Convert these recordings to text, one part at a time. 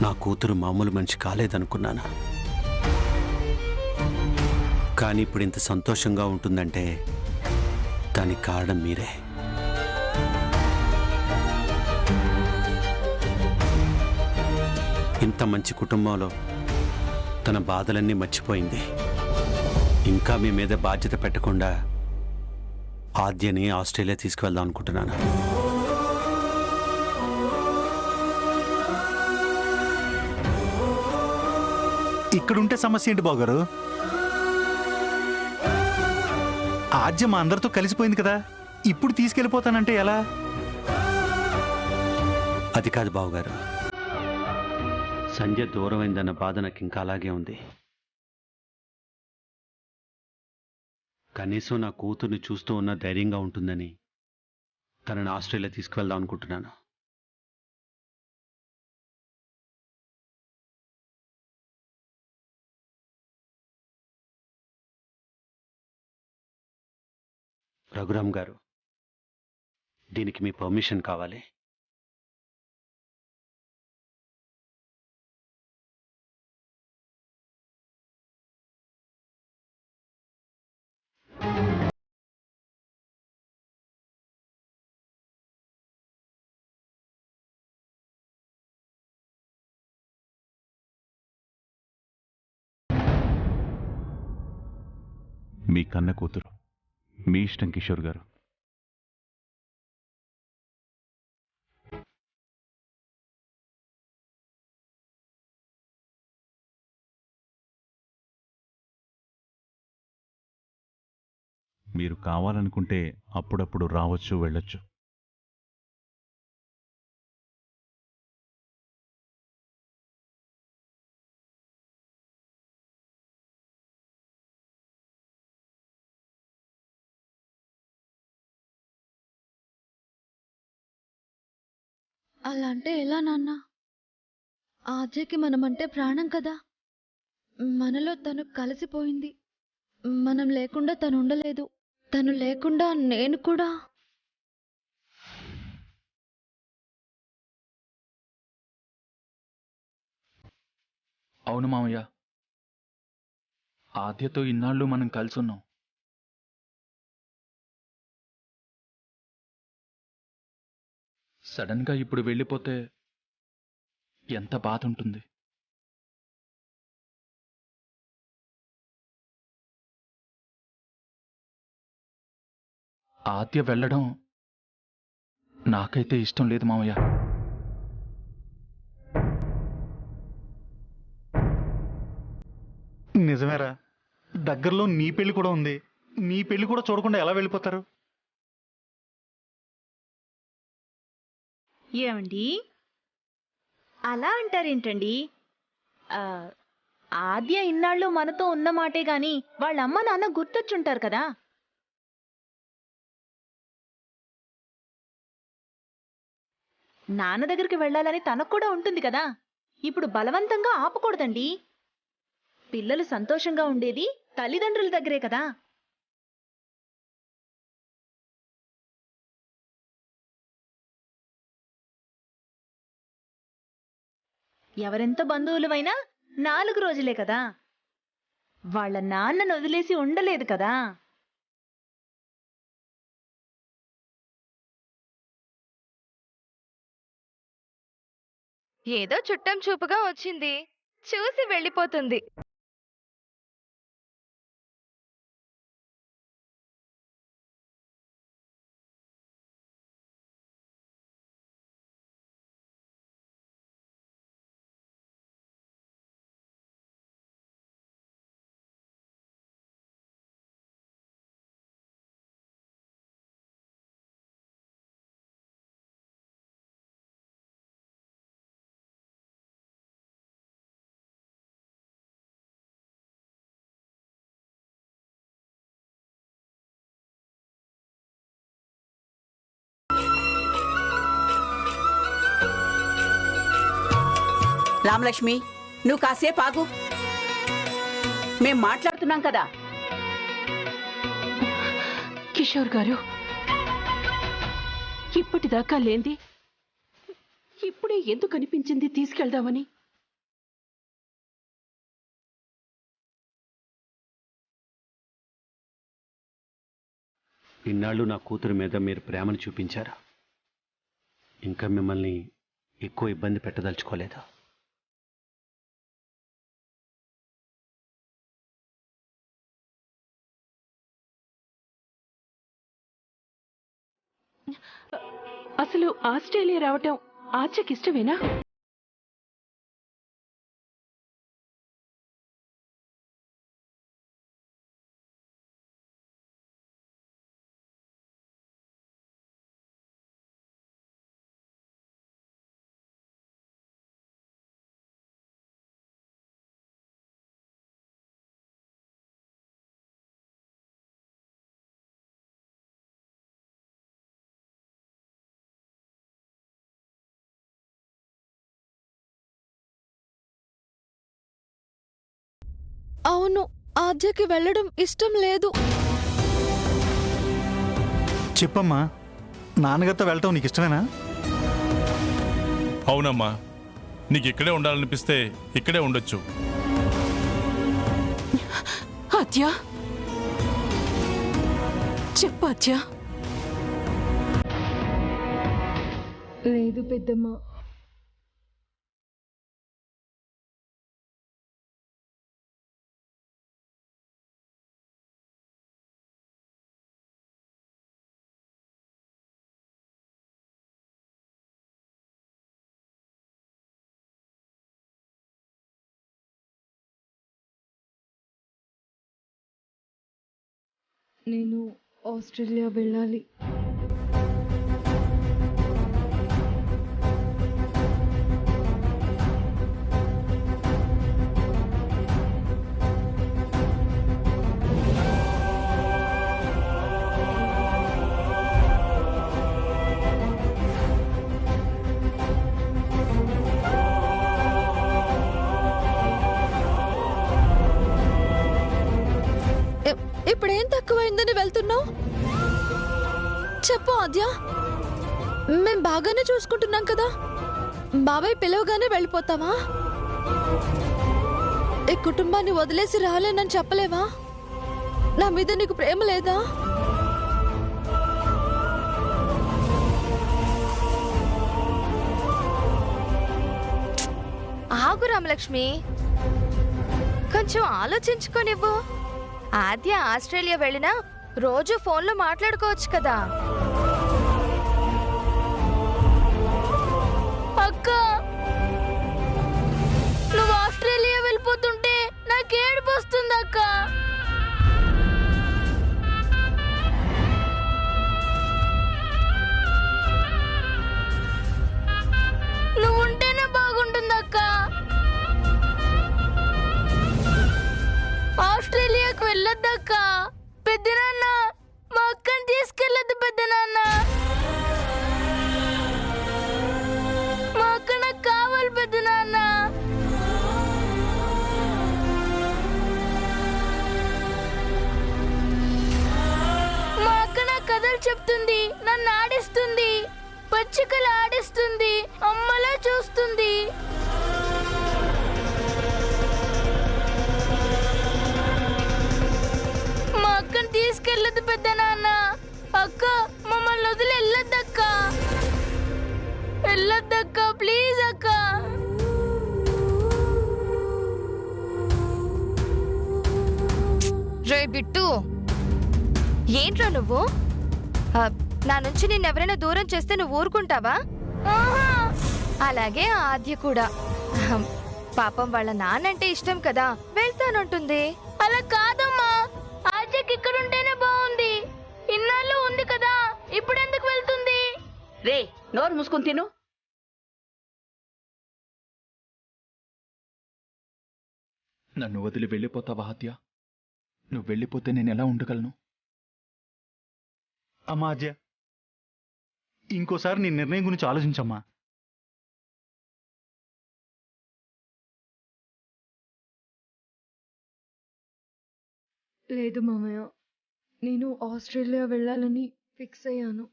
నా కూతురు మామూలు మనిషి కాలేదనుకున్నాను. కానీ ఇప్పుడు ఇంత సంతోషంగా ఉంటుందంటే దానికి కారణం మీరే. ఇంత మంచి కుటుంబంలో తన బాధలన్నీ మర్చిపోయింది. ఇంకా మీ మీద బాధ్యత పెట్టకుండా ఆద్యని ఆస్ట్రేలియా తీసుకువెళ్దాం అనుకుంటున్నాను. ఇక్కడుంటే సమస్య ఏంటి బావగారు? ఆద్య మా అందరితో కలిసిపోయింది కదా, ఇప్పుడు తీసుకెళ్ళిపోతానంటే ఎలా? అది కాదు బావగారు, సంజయ్ దూరమైందన్న బాధ నాకు ఇంకా అలాగే ఉంది. కనీసం నా కూతుర్ని చూస్తూ ఉన్న ధైర్యంగా ఉంటుందని తనని ఆస్ట్రేలియా తీసుకువెళ్దాం అనుకుంటున్నాను. రఘురామ్ గారు, దీనికి మీ పర్మిషన్ కావాలి. మీ కన్న కూతురు, మీ ఇష్టం కిషోర్ గారు. మీరు కావాలనుకుంటే అప్పుడప్పుడు రావచ్చు, వెళ్ళొచ్చు. అలా అంటే ఎలా నాన్న? ఆద్యకి మనమంటే ప్రాణం కదా. మనలో తను కలిసిపోయింది. మనం లేకుండా తను ఉండలేదు. తను లేకుండా నేను కూడా. అవును మామయ్య, ఆద్యతో ఇన్నాళ్ళు మనం కలిసి ఉన్నాం. సడన్గా ఇప్పుడు వెళ్ళిపోతే ఎంత బాధ ఉంటుంది. ఆద్య వెళ్ళడం నాకైతే ఇష్టం లేదు మామయ్య. నిజమేరా, దగ్గరలో నీ పెళ్లి కూడా ఉంది. నీ పెళ్లి కూడా చూడకుండా ఎలా వెళ్ళిపోతారు? ఏమండి అలా అంటారేంటండి? ఆద్య ఇన్నాళ్ళు మనతో ఉన్నమాటే గాని వాళ్ళ అమ్మ నాన్న గుర్తొచ్చుంటారు కదా. నాన్న దగ్గరికి వెళ్ళాలని తనకు కూడా ఉంటుంది కదా. ఇప్పుడు బలవంతంగా ఆపకూడదండి. పిల్లలు సంతోషంగా ఉండేది తల్లిదండ్రుల దగ్గరే కదా. ఎవరెంత బంధువులవైనా 4 రోజులే కదా. వాళ్ళ నాన్నను వదిలేసి ఉండలేదు కదా. ఏదో చుట్టం చూపుగా వచ్చింది, చూసి వెళ్ళిపోతుంది. రామలక్ష్మి, నువ్వు కాసేపు ఆగు. మేం మాట్లాడుతున్నాం కదా. కిషోర్ గారు, ఇప్పటిదాకా లేంది ఇప్పుడే ఎందుకు అనిపించింది తీసుకెళ్దామని? ఇన్నాళ్ళు నా కూతురు మీద మీరు ప్రేమను చూపించారా? ఇంకా మిమ్మల్ని ఎక్కువ ఇబ్బంది పెట్టదలుచుకోలేదా? అసలు ఆస్ట్రేలియా రావటం ఆర్చకి ఇష్టమేనా? అవును, ఆద్యకి వెళ్ళడం ఇష్టం లేదు. చెప్పమ్మా, నాన్నగారితో వెళ్ళటం నీకు ఇష్టమేనా? అవునమ్మా, నీకు ఇక్కడే ఉండాలనిపిస్తే ఇక్కడే ఉండొచ్చు. ఆద్య, చెప్పు ఆద్య. లేదు పెద్దమ్మ. నేను ఆస్ట్రేలియా వెళ్ళాలి. ఇప్పుడేం తక్కువైందని వెళ్తున్నావు? చెప్పు ఆద్య. మేం బాగానే చూసుకుంటున్నాం కదా. బాబాయ్ పిలవగానే వెళ్ళిపోతావా? ఈ కుటుంబాన్ని వదిలేసి రాలేనని చెప్పలేవా? నా మీద నీకు ప్రేమ లేదా? ఆగు రామలక్ష్మి, కొంచెం ఆలోచించుకోనివ్వు. ఆద్య ఆస్ట్రేలియా వెళ్ళినా రోజు ఫోన్లో మాట్లాడుకోవచ్చు కదా. అక్క, నువ్వు ఆస్ట్రేలియా వెళ్ళిపోతుంటే నాకు ఏడుపు వస్తుంది అక్క. నువ్వు ఉంటేనే బాగుంటుంది అక్క. ఆస్ట్రేలియాకు వెళ్ళొద్దక్క. పెద్దనాన్న, మా అక్కని తీసుకెళ్ళొద్దు పెద్దనాన్న. మా అక్క నాకు కావాలి పెద్దనాన్న. మా అక్క నాకు కథలు చెప్తుంది, నన్ను ఆడిస్తుంది, పచ్చికలు ఆడిస్తుంది, అమ్మలా చూస్తుంది. మా అక్కని తీసుకెళ్ళదు పెద్ద నాన్న. అక్క, మమ్మల్ని వదిలి వెళ్ళొద్దక్క. వెళ్ళొద్దక్క, ప్లీజ్ అక్క. రే బిట్టు, ఏంట్రా నువ్వు? నా నుంచి నిన్నెవరైనా దూరం చేస్తే నువ్వు ఊరుకుంటావా? అలాగే ఆద్య కూడా. పాపం వాళ్ళ నాన్నంటే ఇష్టం కదా, వెళ్తానంటుంది. అలా కాదమ్మా, ఆద్యకి ఇక్కడ ఉంటేనే బాగుంది. ఇన్నాళ్ళు ఉంది కదా, ఇప్పుడెందుకు వెళ్తుంది? రే, నోరు మూసుకుని తిను. నన్ను వదిలి వెళ్ళిపోతావా ఆద్య? నువ్వు వెళ్ళిపోతే నేను ఎలా ఉండగలను? అమ్మా ఆద్య, ఇంకోసారి నీ నిర్ణయం గురించి ఆలోచించమ్మా. లేదు మామయ్య, నేను ఆస్ట్రేలియా వెళ్ళాలని ఫిక్స్ అయ్యాను.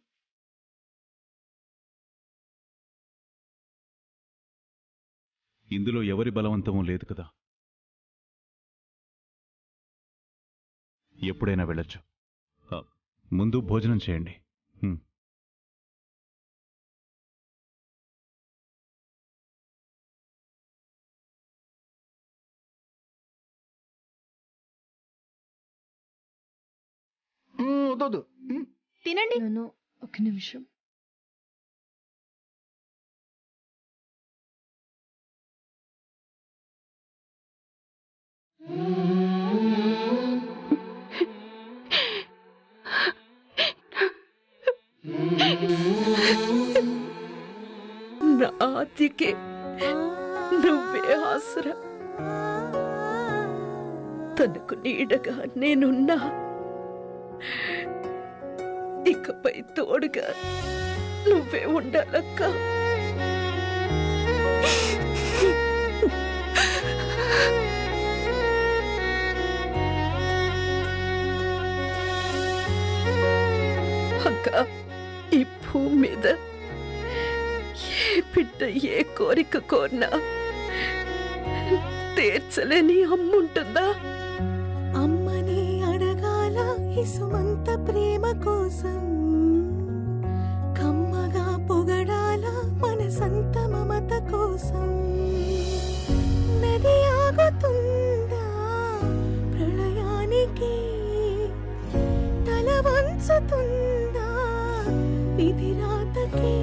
ఇందులో ఎవరి బలవంతమూ లేదు కదా. ఎప్పుడైనా వెళ్ళొచ్చు. ముందు భోజనం చేయండి. వద్దు. తినండి. ఒక నిమిషం. నా ఆద్యకే నువ్వే ఆసరా. తనకు నీడగా నేనున్నా, ఇకపై తోడుగా నువ్వే ఉండాలక్క. అక్క, ఈ భూమి మీద ఏ బిడ్డ ఏ కోరిక కోరినా తీర్చలేని అమ్ముంటుందా? అమ్మని అడగాల ఇసుమంత ప్రేమ కోసం, కమ్మగా పొగడాల మనసంత మమత కోసం. నది ఆగుతుందా ప్రళయానికి, తల వంచుతుందా విధిరాతకి.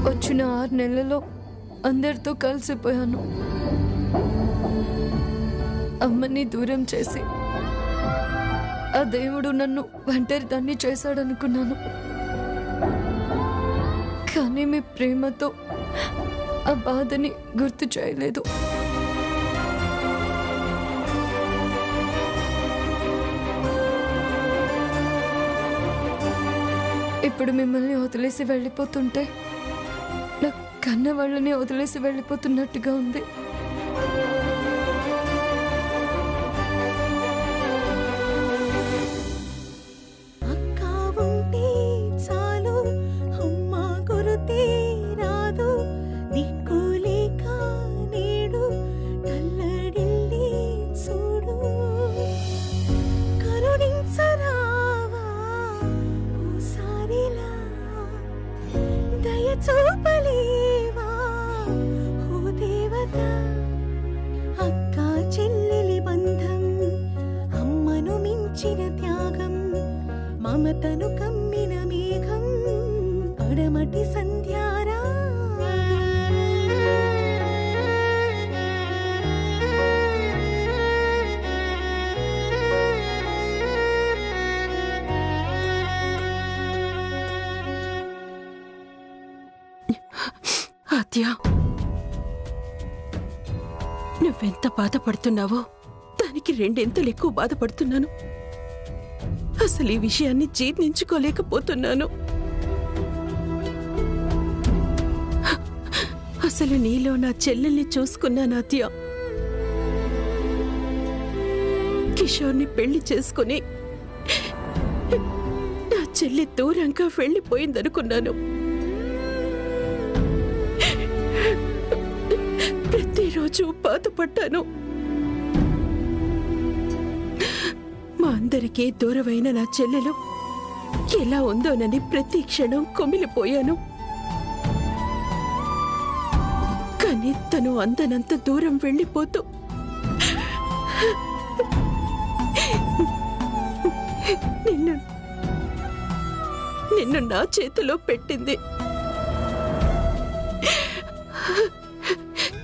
వచ్చిన 6 నెలల్లో అందరితో కలిసిపోయాను. అమ్మని దూరం చేసి ఆ దేవుడు నన్ను ఒంటరిదాన్ని చేశాడనుకున్నాను. కానీ మీ ప్రేమతో ఆ బాధని గుర్తు చేయలేదు. ఇప్పుడు మిమ్మల్ని వదిలేసి వెళ్ళిపోతుంటే నా కన్న వాళ్ళని వదిలేసి వెళ్ళిపోతున్నట్టుగా ఉంది. అక్క ఉంటే చాలు, అమ్మ గురుతే రాదు. దిక్కులేక నేడు తల్లడిల్లి చూడు. కరుణించరావా ఓసారిలా, దయ చూపలేవా ఓ దేవత. అక్క చెల్లెలి బంధం, అమ్మను మించిన త్యాగం, మమతను కమ్మిన మేఘం, పడమటి సంధ్యారా. ఆద్య, నువ్వెంత బాధపడుతున్నావో దానికి 2 ఎక్కువ బాధపడుతున్నాను. అసలు ఈ విషయాన్ని జీర్ణించుకోలేకపోతున్నాను. అసలు నీలో నా చెల్లెల్ని చూసుకున్నాను ఆద్య. కిషోర్ని పెళ్లి చేసుకుని నా చెల్లి దూరంగా వెళ్ళిపోయిందనుకున్నాను. ప్రతిరోజు బాధపడ్డాను. మా అందరికీ దూరమైన నా చెల్లెలు ఎలా ఉందోనని ప్రతి క్షణం కుమిలిపోయాను. కానీ తను అందనంత దూరం వెళ్ళిపోతూ నిన్ను నిన్ను నా చేతిలో పెట్టింది.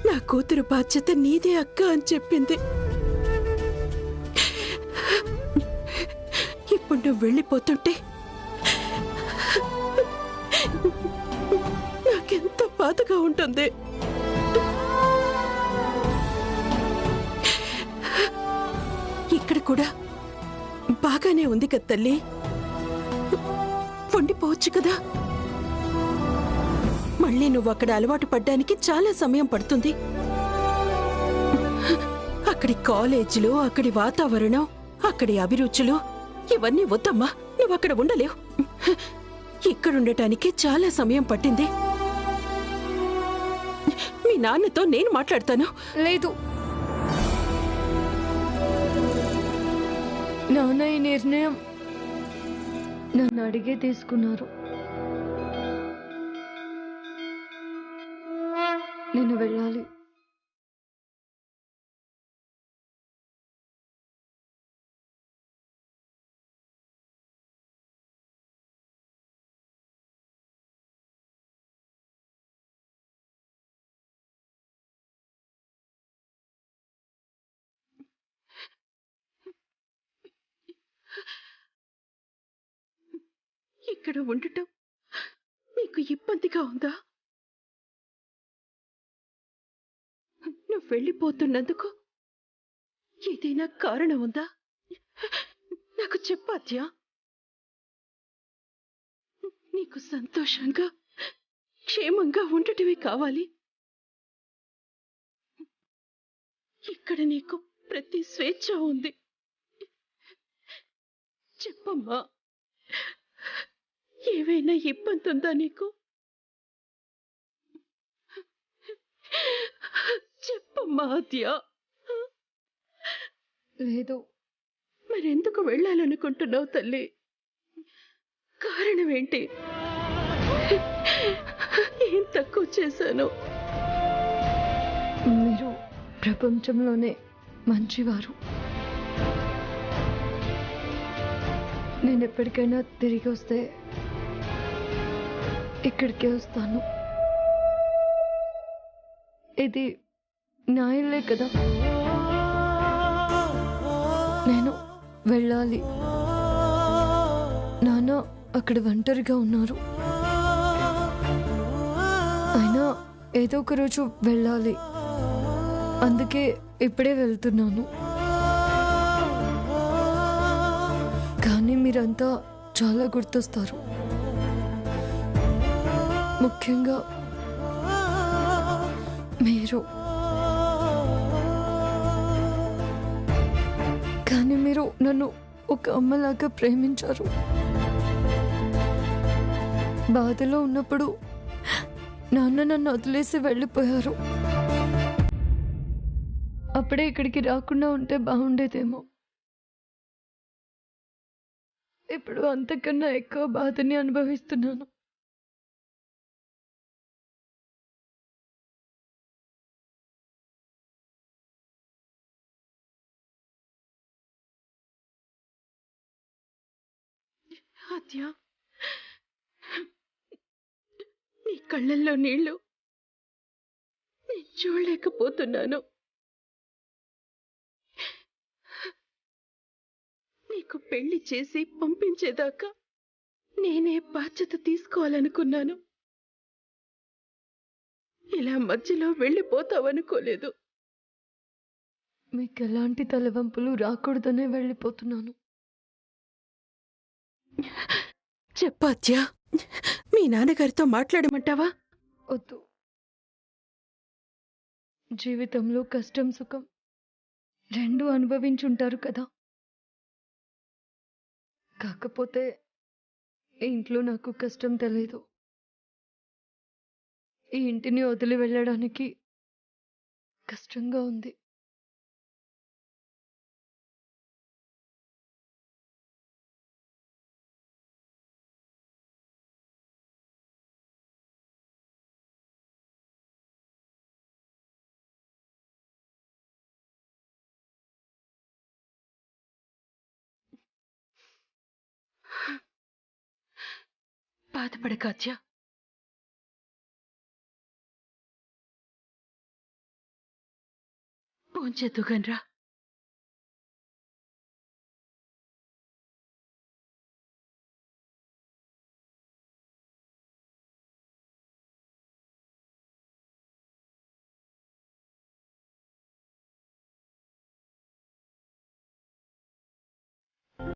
నా కూతురు బాధ్యత నీదే అక్క అని చెప్పింది. ఇప్పుడు నువ్వు వెళ్ళిపోతుంటే నాకెంత బాధగా ఉంటుంది. ఇక్కడ కూడా బాగానే ఉంది కదా తల్లి, వండిపోవచ్చు కదా. మళ్ళీ నువ్వు అక్కడ అలవాటు పడ్డానికి చాలా సమయం పడుతుంది. అక్కడి కాలేజీలు, అక్కడి వాతావరణం, అక్కడి అభిరుచులు ఇవన్నీ వద్దమ్మా. నువ్వు అక్కడ ఉండలేవు. ఇక్కడుండటానికి చాలా సమయం పట్టింది. మీ నాన్నతో నేను మాట్లాడతాను. లేదు, నాన్న ఈ నిర్ణయం నన్ను అడిగే తీసుకున్నారు. నేను వెళ్ళాలి. ఇక్కడ ఉండటం నీకు ఇబ్బందిగా ఉందా? నువ్వు వెళ్ళిపోతున్నందుకు ఏదైనా కారణం ఉందా? నాకు చెప్పాద్యా. నీకు సంతోషంగా క్షేమంగా ఉండటమే కావాలి. ఇక్కడ నీకు ప్రతి స్వేచ్ఛ ఉంది. చెప్పమ్మా, ఏవైనా ఇబ్బంది ఉందా నీకు? చెప్పమ్మా ఆద్యా. లేదు. మరెందుకు వెళ్ళాలనుకుంటున్నావు తల్లి? కారణం ఏంటి? ఏం తక్కువ చేశాను? మీరు ప్రపంచంలోనే మంచివారు. నేను ఎప్పటికైనా తిరిగి వస్తే ఇక్కడికే వస్తాను. ఇది నా ఇల్లే కదా. నేను వెళ్ళాలి. నాన్న అక్కడ ఒంటరిగా ఉన్నారు. అయినా ఏదో ఒక రోజు వెళ్ళాలి. అందుకే ఇప్పుడే వెళ్తున్నాను. కానీ మీరంతా చాలా గుర్తొస్తారు. ముఖ్యంగా మీరు. కానీ మీరు నన్ను ఒక అమ్మలాగా ప్రేమించారు. బాధలో ఉన్నప్పుడు నాన్న నన్ను వదిలేసి వెళ్ళిపోయారు. అప్పుడే ఇక్కడికి రాకుండా ఉంటే బాగుండేదేమో. ఇప్పుడు అంతకన్నా ఎక్కువ బాధని అనుభవిస్తున్నాను. ఆద్య, నీ కళ్ళల్లో నీళ్లు నేను చూడలేకపోతున్నాను. నీకు పెళ్లి చేసి పంపించేదాకా నేనే బాధ్యత తీసుకోవాలనుకున్నాను. ఇలా మధ్యలో వెళ్ళిపోతావనుకోలేదు. మీకు ఎలాంటి తలవంపులు రాకూడదనే వెళ్ళిపోతున్నాను. చెప్పాద్యా, మీ నాన్నగారితో మాట్లాడమంటావా? వద్దు. జీవితంలో కష్టం సుఖం రెండు అనుభవించుంటారు కదా. కాకపోతే ఈ ఇంట్లో నాకు కష్టం తెలియదు. ఈ ఇంటిని వదిలి వెళ్ళడానికి కష్టంగా ఉంది. బాధపడకాత్య. భోంచేద్దుగాన్రా.